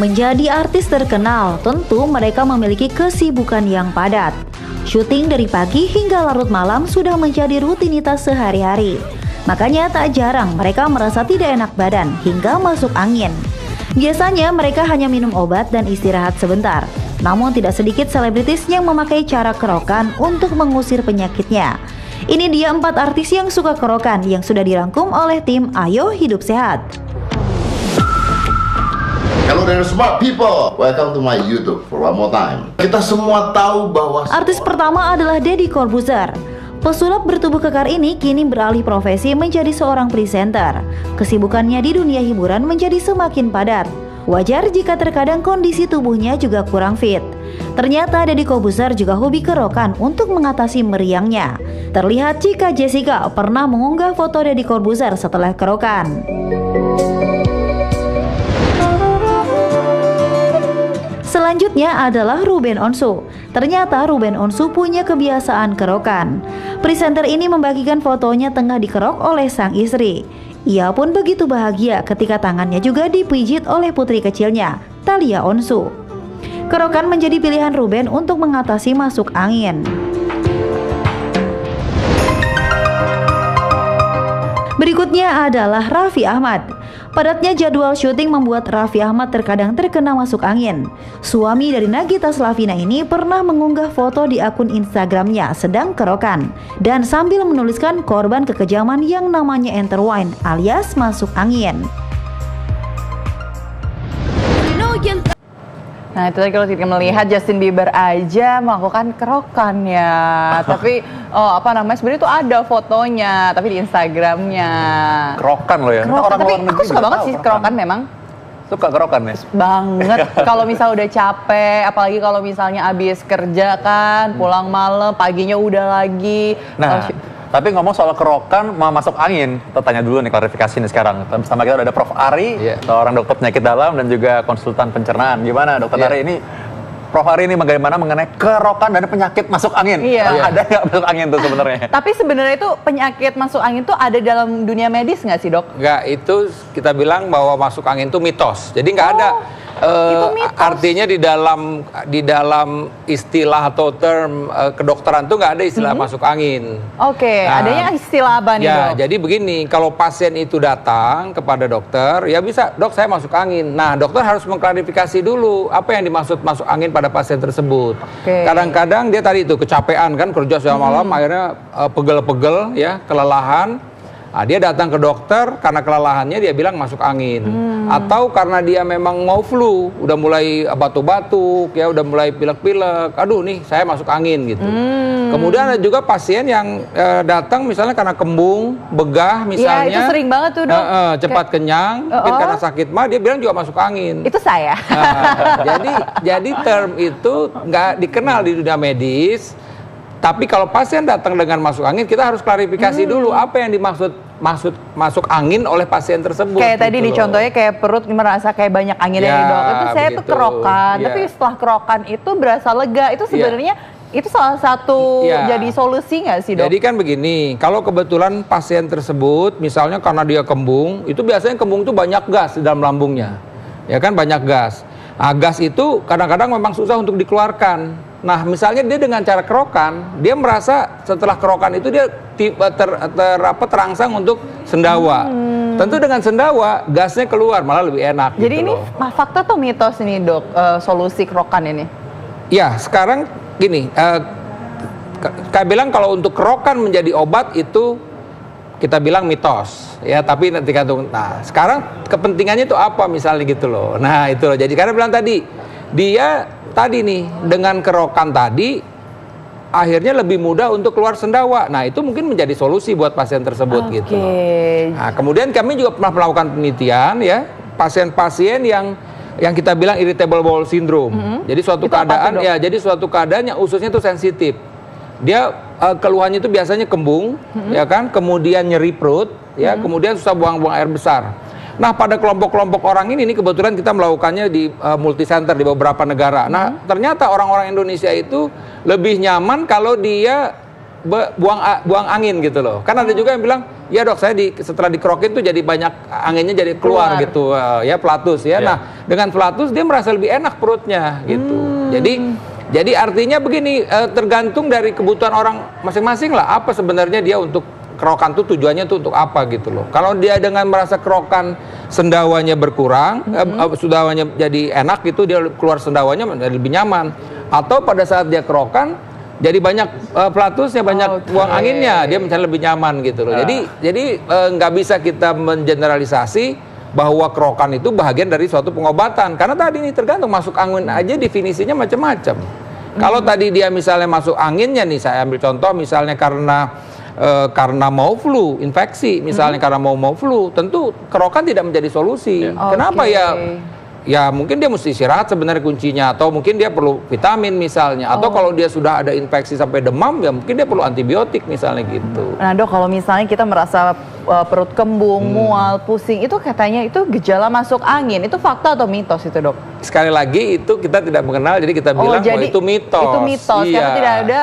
Menjadi artis terkenal, tentu mereka memiliki kesibukan yang padat. Syuting dari pagi hingga larut malam sudah menjadi rutinitas sehari-hari. Makanya tak jarang mereka merasa tidak enak badan hingga masuk angin. Biasanya mereka hanya minum obat dan istirahat sebentar. Namun tidak sedikit selebritis yang memakai cara kerokan untuk mengusir penyakitnya. Ini dia 4 artis yang suka kerokan yang sudah dirangkum oleh tim Ayo Hidup Sehat. Hello there smart people, welcome to my YouTube for one more time. Kita semua tahu bahwa artis pertama adalah Deddy Corbuzier. Pesulap bertubuh kekar ini kini beralih profesi menjadi seorang presenter. Kesibukannya di dunia hiburan menjadi semakin padat. Wajar jika terkadang kondisi tubuhnya juga kurang fit. Ternyata Deddy Corbuzier juga hobi kerokan untuk mengatasi meriangnya. Terlihat jika Jessica pernah mengunggah foto Deddy Corbuzier setelah kerokan. Selanjutnya adalah Ruben Onsu. Ternyata Ruben Onsu punya kebiasaan kerokan. Presenter ini membagikan fotonya tengah dikerok oleh sang istri. Ia pun begitu bahagia ketika tangannya juga dipijit oleh putri kecilnya, Thalia Onsu. Kerokan menjadi pilihan Ruben untuk mengatasi masuk angin. Berikutnya adalah Raffi Ahmad. Padatnya jadwal syuting membuat Raffi Ahmad terkadang terkena masuk angin. Suami dari Nagita Slavina ini pernah mengunggah foto di akun Instagramnya sedang kerokan dan sambil menuliskan korban kekejaman yang namanya Enterwine alias masuk angin. Nah itu tadi kalau kita melihat Justin Bieber aja melakukan kerokan ya. Tapi sebenarnya itu ada fotonya tapi di Instagramnya. Kerokan loh ya. Kerokan, tapi aku suka banget sih kerokan memang. Suka kerokan ya? Banget. Kalau misal udah capek, apalagi kalau misalnya abis kerja kan, pulang malam, paginya udah lagi. Nah, tapi ngomong soal kerokan mau masuk angin, kita tanya dulu nih klarifikasi nih sekarang. Bersama kita ada Prof. Ari, seorang dokter penyakit dalam dan juga konsultan pencernaan. Gimana Dokter Ari ini? Prof. Ari ini bagaimana mengenai kerokan dan penyakit masuk angin? Ada nggak masuk angin tuh sebenarnya? Tapi sebenarnya itu penyakit masuk angin tuh ada dalam dunia medis nggak sih dok? Nggak, itu kita bilang bahwa masuk angin itu mitos. Jadi nggak ada. Artinya di dalam istilah atau term kedokteran tuh nggak ada istilah masuk angin. Oke, adanya istilah apa nih dok? Jadi begini, kalau pasien itu datang kepada dokter, ya bisa, dok saya masuk angin. Nah dokter harus mengklarifikasi dulu apa yang dimaksud masuk angin pada pasien tersebut. Kadang-kadang dia tadi itu kecapean kan kerja siang malam, akhirnya pegel-pegel ya, kelelahan. Nah, dia datang ke dokter karena kelelahannya dia bilang masuk angin. Atau karena dia memang mau flu, udah mulai batuk-batuk, ya udah mulai pilek-pilek. Aduh nih saya masuk angin gitu. Kemudian ada juga pasien yang datang misalnya karena kembung, begah misalnya. Iya, itu sering banget tuh dok. Cepat kenyang, mungkin karena sakit mah dia bilang juga masuk angin. Itu saya. Jadi term itu nggak dikenal di dunia medis. Tapi kalau pasien datang dengan masuk angin, kita harus klarifikasi dulu apa yang dimaksud masuk angin oleh pasien tersebut. Kayak tadi gitu nih contohnya kayak perut merasa kayak banyak angin dari dok. Itu saya tuh kerokan, tapi setelah kerokan itu berasa lega. Itu sebenarnya itu salah satu jadi solusi nggak sih dok? Jadi kan begini, kalau kebetulan pasien tersebut misalnya karena dia kembung, itu biasanya kembung itu banyak gas di dalam lambungnya, ya kan banyak gas. Nah, gas itu kadang-kadang memang susah untuk dikeluarkan. Nah, misalnya dia dengan cara kerokan, dia merasa setelah kerokan itu dia terangsang untuk sendawa. Tentu dengan sendawa gasnya keluar malah lebih enak. Jadi gitu ini fakta atau mitos ini dok, solusi kerokan ini? Ya, sekarang gini, Kak bilang kalau untuk kerokan menjadi obat itu kita bilang mitos, ya. Tapi nanti nah sekarang kepentingannya itu apa misalnya gitu loh. Nah itu loh. Jadi karena bilang tadi dia tadi nih dengan kerokan tadi akhirnya lebih mudah untuk keluar sendawa. Nah itu mungkin menjadi solusi buat pasien tersebut gitu loh. Nah kemudian kami juga pernah melakukan penelitian ya pasien-pasien yang kita bilang irritable bowel syndrome. Jadi suatu keadaan jadi suatu keadaan yang ususnya itu sensitif. Dia keluhannya itu biasanya kembung, ya kan, kemudian nyeri perut, ya, kemudian susah buang-buang air besar. Nah, pada kelompok-kelompok orang ini kebetulan kita melakukannya di multi-center di beberapa negara. Nah, ternyata orang-orang Indonesia itu lebih nyaman kalau dia buang angin gitu loh. Kan ada juga yang bilang, ya dok saya setelah dikerokin tuh jadi banyak anginnya jadi keluar gitu, ya flatus ya. Nah dengan flatus dia merasa lebih enak perutnya gitu. Jadi artinya begini, tergantung dari kebutuhan orang masing-masing lah. Apa sebenarnya dia untuk kerokan tuh tujuannya tuh untuk apa gitu loh. Kalau dia dengan merasa kerokan sendawanya berkurang, sendawanya jadi enak gitu, dia keluar sendawanya menjadi lebih nyaman. Atau pada saat dia kerokan jadi banyak flatusnya, banyak buang anginnya, dia mencari lebih nyaman gitu loh. Jadi nggak bisa kita mengeneralisasi bahwa kerokan itu bahagian dari suatu pengobatan. Karena tadi ini tergantung masuk angin aja definisinya macam-macam. Kalau tadi dia misalnya masuk anginnya nih, saya ambil contoh misalnya karena mau flu, infeksi, misalnya karena mau flu, tentu kerokan tidak menjadi solusi. Kenapa ya? Ya mungkin dia mesti istirahat sebenarnya kuncinya, atau mungkin dia perlu vitamin misalnya, atau kalau dia sudah ada infeksi sampai demam ya mungkin dia perlu antibiotik misalnya gitu. Nah dok, kalau misalnya kita merasa perut kembung, mual, pusing, itu katanya itu gejala masuk angin, itu fakta atau mitos itu dok? Sekali lagi itu kita tidak mengenal, jadi kita bilang bahwa itu mitos. Itu mitos, karena tidak ada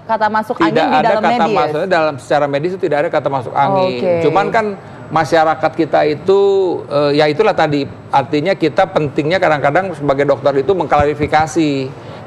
kata masuk angin di dalam medis. Secara medis itu tidak ada kata masuk angin. Cuman kan masyarakat kita itu ya itulah tadi, artinya kita pentingnya kadang-kadang sebagai dokter itu mengklarifikasi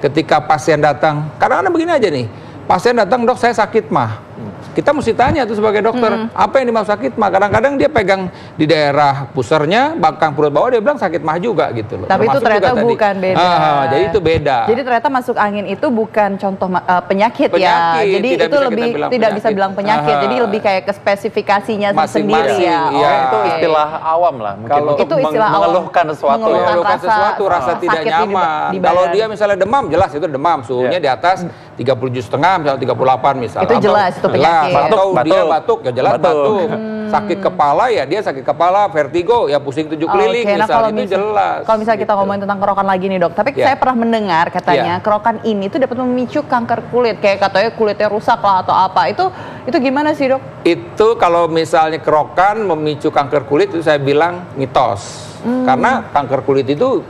ketika pasien datang. Kadang-kadang begini aja nih, pasien datang, dok saya sakit mah. Kita mesti tanya tuh sebagai dokter, apa yang dimaksud sakit mah? Kadang-kadang dia pegang di daerah pusarnya, belakang perut bawah, dia bilang sakit mah juga gitu loh. Tapi termasuk itu ternyata bukan beda. Jadi itu beda. Jadi ternyata masuk angin itu bukan contoh penyakit ya. Jadi itu lebih tidak bisa bilang penyakit. Jadi lebih kayak ke spesifikasinya sendiri ya. Iya, itu istilah awam lah. Kalau itu istilah mengeluhkan sesuatu, rasa tidak nyaman. Kalau dia misalnya demam, jelas itu demam, suhunya di atas 37,5 misalnya 38 misalnya. Itu jelas itu penyakit. Atau dia batuk ya jelas batuk. Sakit kepala ya dia sakit kepala, vertigo ya pusing 7 keliling misalnya, itu jelas. Kalau misalnya kita ngomongin tentang kerokan lagi nih dok, tapi saya pernah mendengar katanya kerokan ini tuh dapat memicu kanker kulit, kayak katanya kulitnya rusak lah atau apa. Itu gimana sih dok? Itu kalau misalnya kerokan memicu kanker kulit itu saya bilang mitos. Karena kanker kulit itu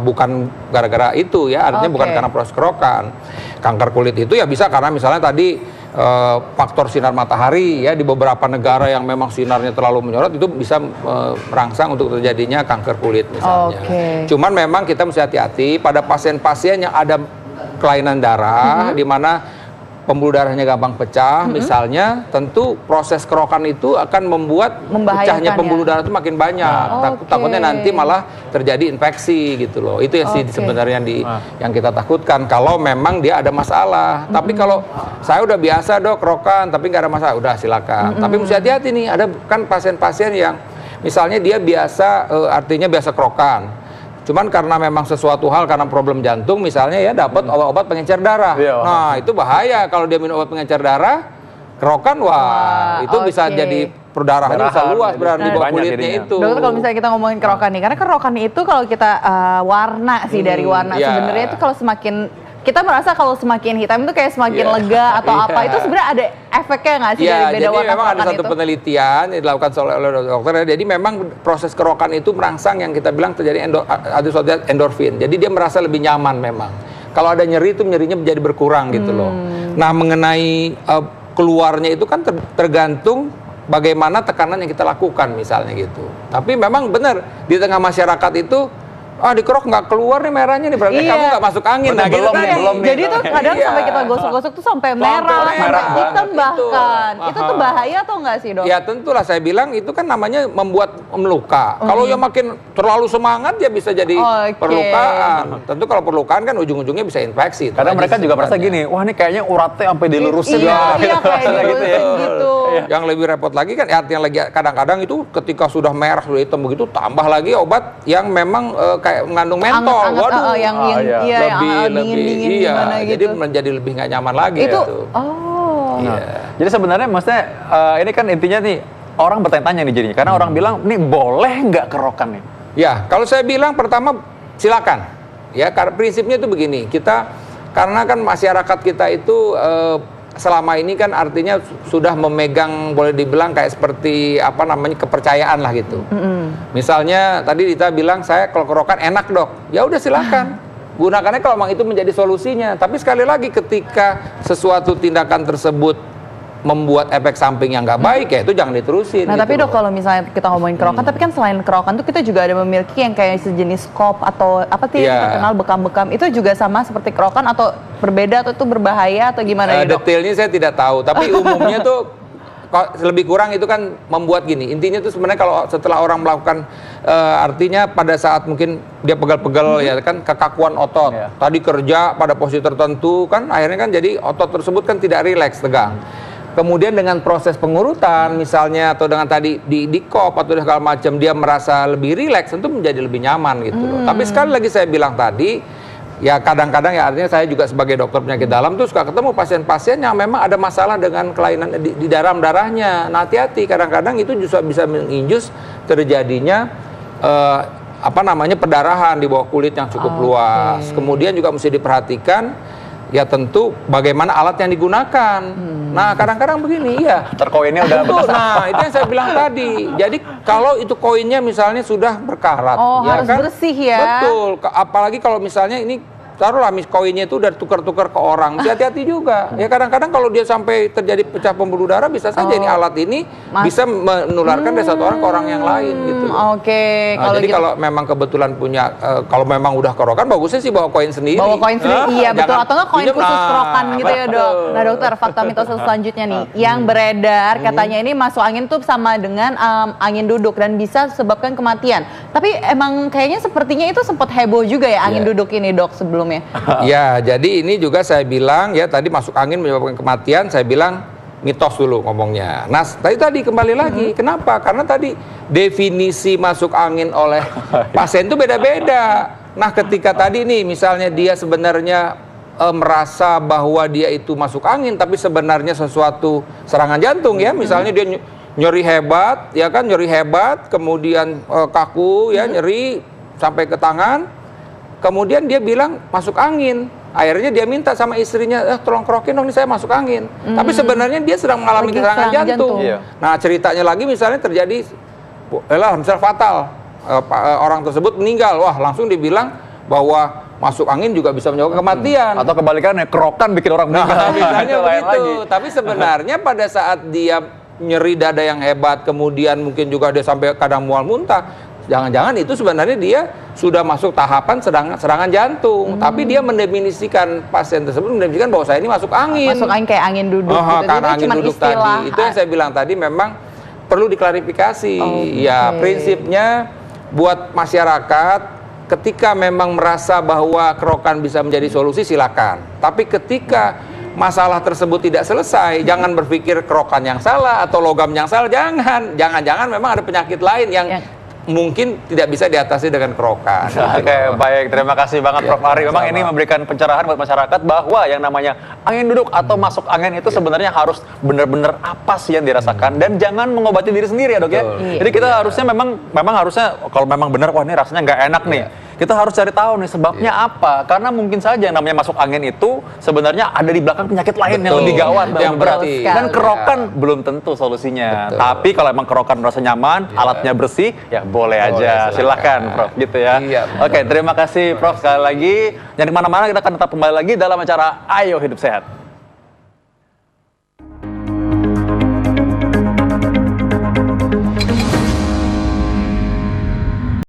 bukan gara-gara itu ya, artinya bukan karena proses kerokan. Kanker kulit itu ya bisa karena misalnya tadi faktor sinar matahari ya, di beberapa negara yang memang sinarnya terlalu menyorot itu bisa merangsang untuk terjadinya kanker kulit misalnya. Cuman memang kita mesti hati-hati pada pasien-pasien yang ada kelainan darah di mana pembuluh darahnya gampang pecah, misalnya, tentu proses kerokan itu akan membuat pecahnya pembuluh darah itu makin banyak. Takutnya nanti malah terjadi infeksi gitu loh. Itu yang sih sebenarnya yang kita takutkan kalau memang dia ada masalah. Tapi kalau saya udah biasa dok kerokan, tapi nggak ada masalah, udah silakan. Tapi mesti hati-hati nih, ada kan pasien-pasien yang misalnya dia biasa, artinya biasa kerokan. Cuman karena memang sesuatu hal, karena problem jantung misalnya ya, dapat obat-obat pengencer darah. Nah itu bahaya kalau dia minum obat pengencer darah, kerokan, itu bisa jadi perdarahannya bisa luas berarti di bawah kulitnya itu. Dokter, kalau misalnya kita ngomongin kerokan nih, karena kerokan itu kalau kita warna sih dari warna sebenarnya itu kalau semakin kita merasa kalau semakin hitam itu kayak semakin lega atau apa, itu sebenarnya ada efeknya nggak sih dari beda warna kerokan itu? Jadi memang ada satu penelitian yang dilakukan oleh dokter, jadi memang proses kerokan itu merangsang yang kita bilang terjadi endorfin, jadi dia merasa lebih nyaman memang. Kalau ada nyeri itu nyerinya menjadi berkurang gitu loh. Nah mengenai keluarnya itu kan tergantung bagaimana tekanan yang kita lakukan misalnya gitu. Tapi memang benar di tengah masyarakat itu dikerok nggak keluar nih merahnya nih, berarti kamu nggak masuk angin. Nah, gitu kan. Jadi tuh kadang sampai kita gosok-gosok tuh sampai merah, sampai hitam bahkan. Itu tuh bahaya atau nggak sih dok? Ya tentulah, saya bilang itu kan namanya membuat meluka. Kalau yang makin terlalu semangat ya bisa jadi perlukaan. Tentu kalau perlukaan kan ujung-ujungnya bisa infeksi. Kadang mereka juga merasa gini, wah ini kayaknya uratnya sampai dilurusin. Iya kayak gitu. Yang lebih repot lagi kan artinya lagi kadang-kadang itu ketika sudah merah, sudah hitam begitu, tambah lagi obat yang memang kayak mengandung mentol. Waduh, lebih jadi menjadi lebih nggak nyaman lagi itu. Jadi sebenarnya maksudnya ini kan intinya nih orang bertanya-tanya nih jadinya, karena orang bilang nih boleh nggak kerokan nih? Ya, kalau saya bilang pertama silakan. Ya, karena prinsipnya itu begini, karena kan masyarakat kita itu selama ini kan artinya sudah memegang, boleh dibilang kayak seperti apa namanya, kepercayaan lah gitu. Misalnya tadi Dita bilang saya kalau kerokan enak dok, ya udah silakan. gunakannya kalau memang itu menjadi solusinya. Tapi sekali lagi ketika sesuatu tindakan tersebut membuat efek samping yang nggak baik, ya itu jangan diterusin. Nah, gitu tapi dok, kalau misalnya kita ngomongin kerokan, tapi kan selain kerokan tuh kita juga ada memiliki yang kayak sejenis kop atau apa sih yang terkenal bekam-bekam, itu juga sama seperti kerokan atau berbeda atau itu berbahaya atau gimana ya dok? Detailnya saya tidak tahu, tapi umumnya tuh lebih kurang itu kan membuat gini. Intinya tuh sebenarnya kalau setelah orang melakukan artinya pada saat mungkin dia pegal-pegal ya kan, kekakuan otot. Tadi kerja pada posisi tertentu kan akhirnya kan jadi otot tersebut kan tidak rileks, tegang. Kemudian dengan proses pengurutan misalnya atau dengan tadi di kop atau segala macam dia merasa lebih rileks, tentu menjadi lebih nyaman gitu loh. Tapi sekali lagi saya bilang tadi, ya kadang-kadang ya artinya saya juga sebagai dokter penyakit dalam tuh suka ketemu pasien-pasien yang memang ada masalah dengan kelainan di dalam darahnya. Nah, hati-hati, kadang-kadang itu justru bisa menginjus terjadinya pendarahan di bawah kulit yang cukup luas. Kemudian juga mesti diperhatikan ya tentu bagaimana alat yang digunakan. Nah, kadang-kadang begini, ya. Terkoinnya udah bekas. Nah, itu yang saya bilang tadi. Jadi kalau itu koinnya misalnya sudah berkarat, ya harus kan? bersih ya. Betul. Apalagi kalau misalnya ini taruhlah koinnya itu udah tukar-tukar ke orang, hati-hati juga. Ya kadang-kadang kalau dia sampai terjadi pecah pembuluh darah, bisa saja ini alat ini bisa menularkan dari satu orang ke orang yang lain gitu. Oke. Nah, jadi gitu, kalau memang kebetulan punya, kalau memang udah kerokan, bagusnya sih bawa koin sendiri. Bawa koin sendiri, iya betul. Atau nggak koin khusus kerokan gitu ya dok. Nah dokter, fakta mitos selanjutnya nih, yang beredar katanya ini masuk angin tuh sama dengan angin duduk dan bisa sebabkan kematian. Tapi emang kayaknya sepertinya itu sempat heboh juga ya angin duduk ini dok sebelum. Ya, jadi ini juga saya bilang ya tadi masuk angin menyebabkan kematian, saya bilang mitos dulu ngomongnya. Nah, tadi kembali lagi, kenapa? Karena tadi definisi masuk angin oleh pasien itu beda-beda. Nah, ketika tadi nih misalnya dia sebenarnya merasa bahwa dia itu masuk angin, tapi sebenarnya sesuatu serangan jantung ya, misalnya dia nyeri hebat, ya kan nyeri hebat, kemudian kaku ya nyeri sampai ke tangan. Kemudian dia bilang masuk angin. Akhirnya dia minta sama istrinya, tolong kerokin dong, ini saya masuk angin. Tapi sebenarnya dia sedang mengalami serangan jantung. Nah, ceritanya lagi misalnya terjadi, misalnya fatal, orang tersebut meninggal. Wah, langsung dibilang bahwa masuk angin juga bisa menyebabkan kematian. Atau kebalikannya, kerokan bikin orang meninggal. Nah, misalnya begitu. Tapi sebenarnya pada saat dia nyeri dada yang hebat, kemudian mungkin juga dia sampai kadang mual muntah, jangan-jangan itu sebenarnya dia sudah masuk tahapan serangan jantung. Tapi dia mendefinisikan pasien tersebut, mendefinisikan bahwa saya ini masuk angin. Masuk angin kayak angin duduk gitu. Karena angin duduk tadi. Itu yang saya bilang tadi memang perlu diklarifikasi. Ya, prinsipnya buat masyarakat ketika memang merasa bahwa kerokan bisa menjadi solusi, silakan. Tapi ketika masalah tersebut tidak selesai, jangan berpikir kerokan yang salah atau logam yang salah. Jangan memang ada penyakit lain yang mungkin tidak bisa diatasi dengan kerokan. Oke, baik. Terima kasih banget Prof. Ari. Memang ini memberikan pencerahan buat masyarakat bahwa yang namanya angin duduk atau masuk angin itu sebenarnya harus benar-benar apa sih yang dirasakan dan jangan mengobati diri sendiri ya dok ya. Jadi kita harusnya memang harusnya kalau memang benar wah ini rasanya nggak enak nih. Kita harus cari tahu nih sebabnya apa. Karena mungkin saja yang namanya masuk angin itu sebenarnya ada di belakang penyakit lain yang lebih gawat, yang berat. Dan kerokan belum tentu solusinya. Tapi kalau emang kerokan merasa nyaman, alatnya bersih, ya boleh aja. Silakan Prof, gitu ya. Oke, terima kasih Prof sekali lagi. Jangan kemana-mana, kita akan tetap kembali lagi dalam acara Ayo Hidup Sehat.